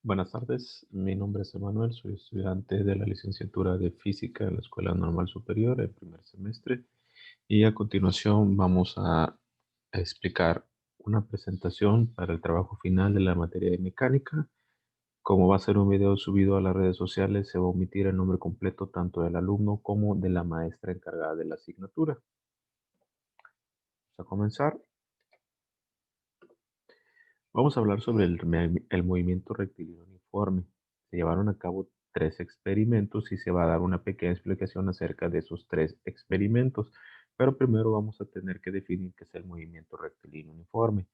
Buenas tardes, mi nombre es Emanuel, soy estudiante de la licenciatura de Física en la Escuela Normal Superior, el primer semestre, y a continuación vamos a explicar una presentación para el trabajo final de la materia de mecánica. Como va a ser un video subido a las redes sociales, se va a omitir el nombre completo tanto del alumno como de la maestra encargada de la asignatura. Vamos a comenzar. Vamos a hablar sobre el movimiento rectilíneo uniforme. Se llevaron a cabo tres experimentos y se va a dar una pequeña explicación acerca de esos tres experimentos. Pero primero vamos a tener que definir qué es el movimiento rectilíneo uniforme.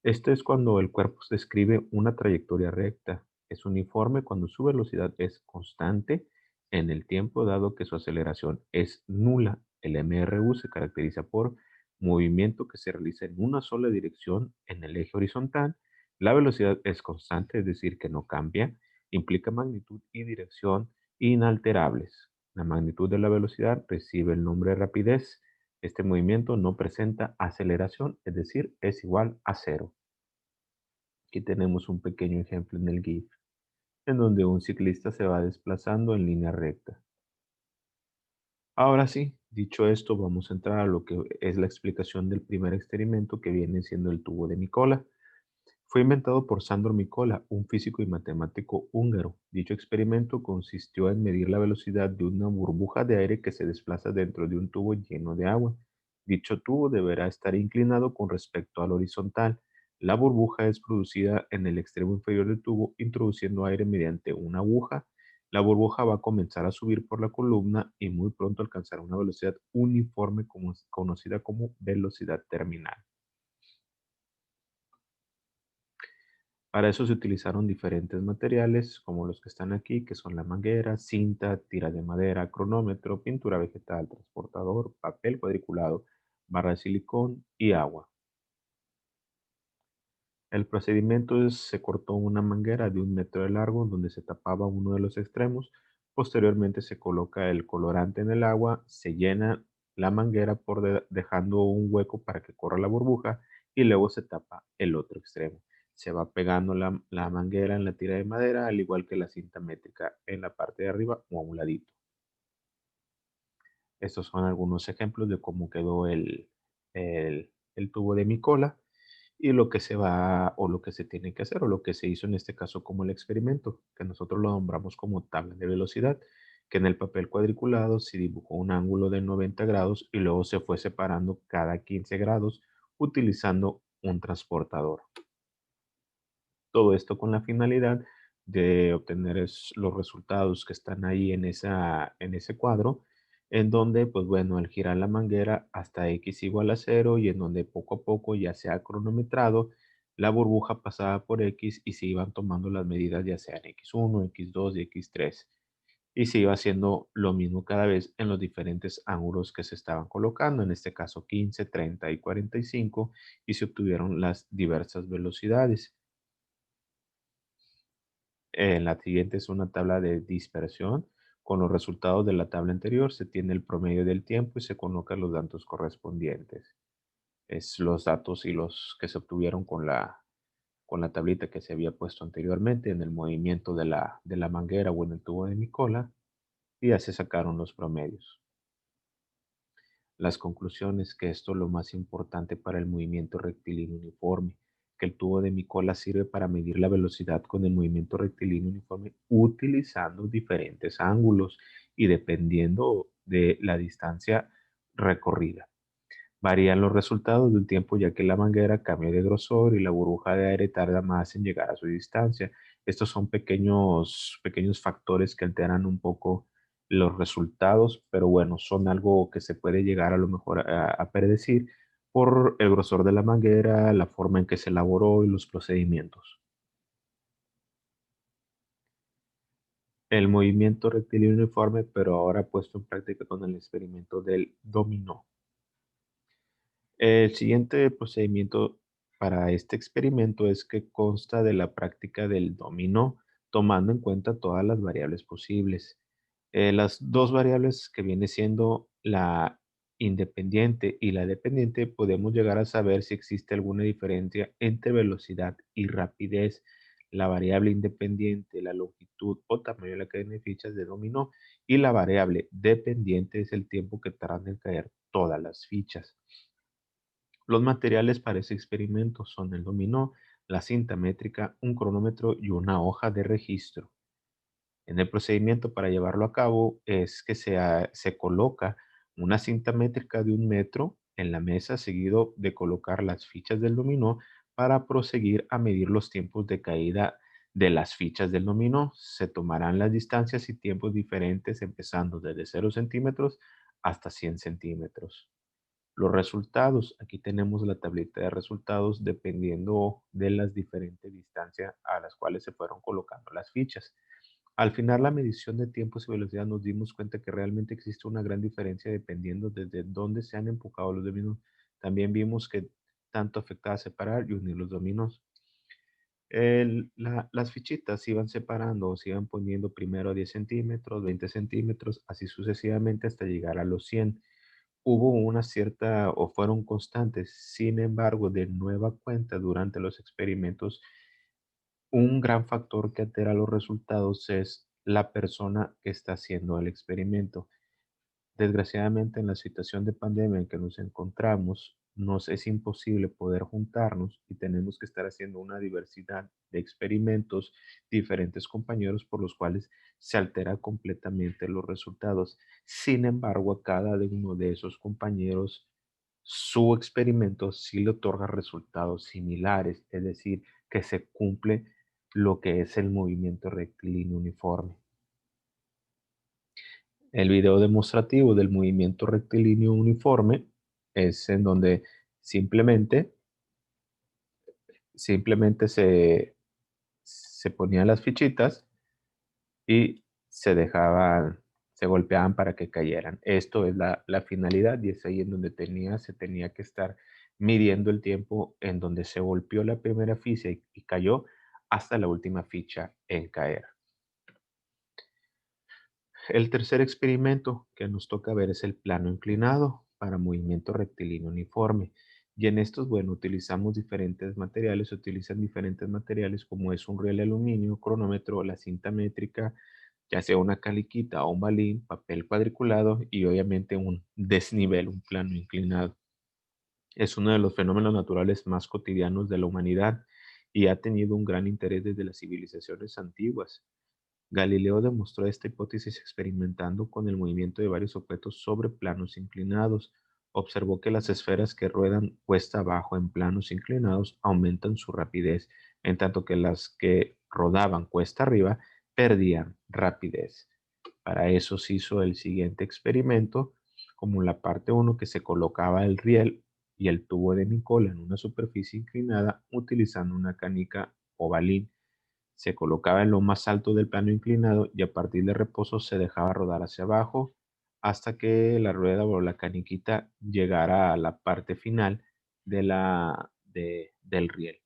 Este es cuando el cuerpo describe una trayectoria recta. Es uniforme cuando su velocidad es constante en el tiempo, dado que su aceleración es nula. El MRU se caracteriza por movimiento que se realiza en una sola dirección en el eje horizontal. La velocidad es constante, es decir, que no cambia. Implica magnitud y dirección inalterables. La magnitud de la velocidad recibe el nombre de rapidez. Este movimiento no presenta aceleración, es decir, es igual a cero. Aquí tenemos un pequeño ejemplo en el GIF, en donde un ciclista se va desplazando en línea recta. Ahora sí, dicho esto, vamos a entrar a lo que es la explicación del primer experimento, que viene siendo el tubo de Nikola. Fue inventado por Sándor Nikola, un físico y matemático húngaro. Dicho experimento consistió en medir la velocidad de una burbuja de aire que se desplaza dentro de un tubo lleno de agua. Dicho tubo deberá estar inclinado con respecto al horizontal. La burbuja es producida en el extremo inferior del tubo introduciendo aire mediante una aguja. La burbuja va a comenzar a subir por la columna y muy pronto alcanzará una velocidad uniforme conocida como velocidad terminal. Para eso se utilizaron diferentes materiales como los que están aquí, que son la manguera, cinta, tira de madera, cronómetro, pintura vegetal, transportador, papel cuadriculado, barra de silicón y agua. El procedimiento es: se cortó una manguera de 1 metro de largo donde se tapaba uno de los extremos. Posteriormente se coloca el colorante en el agua, se llena la manguera dejando un hueco para que corra la burbuja y luego se tapa el otro extremo. Se va pegando la manguera en la tira de madera, al igual que la cinta métrica en la parte de arriba o a un ladito. Estos son algunos ejemplos de cómo quedó el tubo de mi cola y lo que se va o lo que se tiene que hacer o lo que se hizo en este caso como el experimento, que nosotros lo nombramos como tabla de velocidad, que en el papel cuadriculado se dibujó un ángulo de 90 grados y luego se fue separando cada 15 grados utilizando un transportador. Todo esto con la finalidad de obtener los resultados que están ahí en ese cuadro, en donde, pues bueno, al girar la manguera hasta x igual a cero y en donde poco a poco ya se ha cronometrado, la burbuja pasaba por x y se iban tomando las medidas ya sean x1, x2 y x3. Y se iba haciendo lo mismo cada vez en los diferentes ángulos que se estaban colocando, en este caso 15, 30 y 45, y se obtuvieron las diversas velocidades. La siguiente es una tabla de dispersión. Con los resultados de la tabla anterior se tiene el promedio del tiempo y se colocan los datos correspondientes. Es los datos y los que se obtuvieron con la tablita que se había puesto anteriormente en el movimiento de la manguera o en el tubo de Nicola, y ya se sacaron los promedios. Las conclusiones: que esto es lo más importante para el movimiento rectilíneo uniforme, que el tubo de mi cola sirve para medir la velocidad con el movimiento rectilíneo uniforme utilizando diferentes ángulos y dependiendo de la distancia recorrida. Varían los resultados del tiempo ya que la manguera cambia de grosor y la burbuja de aire tarda más en llegar a su distancia. Estos son pequeños factores que alteran un poco los resultados, pero bueno, son algo que se puede llegar a lo mejor a predecir por el grosor de la manguera, la forma en que se elaboró y los procedimientos. El movimiento rectilíneo uniforme, pero ahora puesto en práctica con el experimento del dominó. El siguiente procedimiento para este experimento es que consta de la práctica del dominó, tomando en cuenta todas las variables posibles. Las dos variables que viene siendo la independiente y la dependiente, podemos llegar a saber si existe alguna diferencia entre velocidad y rapidez. La variable independiente, la longitud o tamaño de la cadena de fichas de dominó, y la variable dependiente es el tiempo que tardan en caer todas las fichas. Los materiales para ese experimento son el dominó, la cinta métrica, un cronómetro y una hoja de registro. En el procedimiento para llevarlo a cabo es que se coloca una cinta métrica de 1 metro en la mesa, seguido de colocar las fichas del dominó para proseguir a medir los tiempos de caída de las fichas del dominó. Se tomarán las distancias y tiempos diferentes, empezando desde 0 centímetros hasta 100 centímetros. Los resultados, aquí tenemos la tablita de resultados dependiendo de las diferentes distancias a las cuales se fueron colocando las fichas. Al final, la medición de tiempos y velocidad nos dimos cuenta que realmente existe una gran diferencia dependiendo desde dónde se han empujado los dominos. También vimos que tanto afectaba separar y unir los dominos. Las fichitas se iban separando o se iban poniendo primero a 10 centímetros, 20 centímetros, así sucesivamente hasta llegar a los 100. Hubo una cierta o fueron constantes. Sin embargo, de nueva cuenta, durante los experimentos, un gran factor que altera los resultados es la persona que está haciendo el experimento. Desgraciadamente, en la situación de pandemia en que nos encontramos, nos es imposible poder juntarnos y tenemos que estar haciendo una diversidad de experimentos, diferentes compañeros por los cuales se altera completamente los resultados. Sin embargo, a cada uno de esos compañeros, su experimento sí le otorga resultados similares, es decir, que se cumple lo que es el movimiento rectilíneo uniforme. El video demostrativo del movimiento rectilíneo uniforme es en donde simplemente, simplemente se ponían las fichitas y se golpeaban para que cayeran. Esto es la finalidad y es ahí en donde se tenía que estar midiendo el tiempo en donde se golpeó la primera ficha y cayó hasta la última ficha en caer. El tercer experimento que nos toca ver es el plano inclinado para movimiento rectilíneo uniforme. Y en estos, bueno, se utilizan diferentes materiales como es un riel de aluminio, cronómetro, la cinta métrica, ya sea una caliquita o un balín, papel cuadriculado y obviamente un desnivel, un plano inclinado. Es uno de los fenómenos naturales más cotidianos de la humanidad y ha tenido un gran interés desde las civilizaciones antiguas. Galileo demostró esta hipótesis experimentando con el movimiento de varios objetos sobre planos inclinados. Observó que las esferas que ruedan cuesta abajo en planos inclinados aumentan su rapidez, en tanto que las que rodaban cuesta arriba perdían rapidez. Para eso se hizo el siguiente experimento, como en la parte uno, que se colocaba el riel y el tubo de Nicola en una superficie inclinada utilizando una canica o balín. Se colocaba en lo más alto del plano inclinado y a partir de reposo se dejaba rodar hacia abajo hasta que la rueda o la caniquita llegara a la parte final del riel.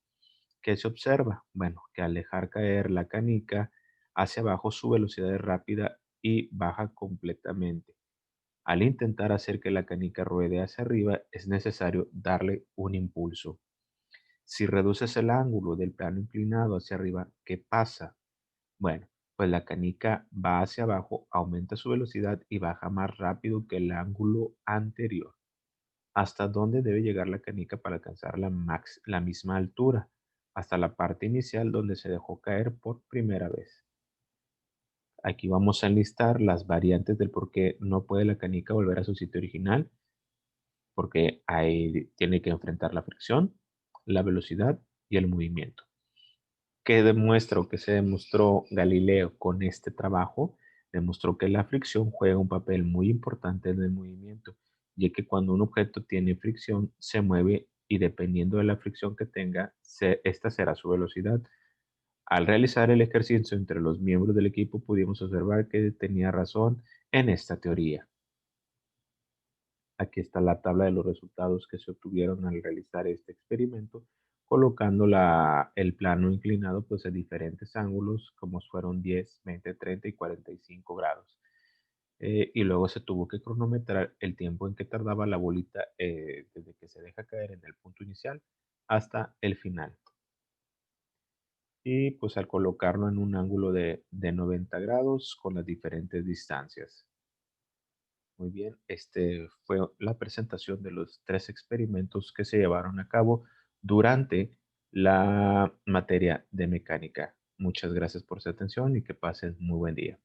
¿Qué se observa? Bueno, que al dejar caer la canica hacia abajo, su velocidad es rápida y baja completamente. Al intentar hacer que la canica ruede hacia arriba, es necesario darle un impulso. Si reduces el ángulo del plano inclinado hacia arriba, ¿qué pasa? Bueno, pues la canica va hacia abajo, aumenta su velocidad y baja más rápido que el ángulo anterior. ¿Hasta dónde debe llegar la canica para alcanzar la misma altura? Hasta la parte inicial donde se dejó caer por primera vez. Aquí vamos a enlistar las variantes del por qué no puede la canica volver a su sitio original, porque ahí tiene que enfrentar la fricción, la velocidad y el movimiento. ¿Qué demuestra o qué se demostró Galileo con este trabajo? Demostró que la fricción juega un papel muy importante en el movimiento, ya que cuando un objeto tiene fricción se mueve y dependiendo de la fricción que tenga, esta será su velocidad. Al realizar el ejercicio entre los miembros del equipo pudimos observar que tenía razón en esta teoría. Aquí está la tabla de los resultados que se obtuvieron al realizar este experimento, colocando el plano inclinado pues a diferentes ángulos, como fueron 10, 20, 30 y 45 grados. Y luego se tuvo que cronometrar el tiempo en que tardaba la bolita desde que se deja caer en el punto inicial hasta el final. y pues al colocarlo en un ángulo de 90 grados con las diferentes distancias. Muy bien, este fue la presentación de los tres experimentos que se llevaron a cabo durante la materia de mecánica. Muchas gracias por su atención y que pasen muy buen día.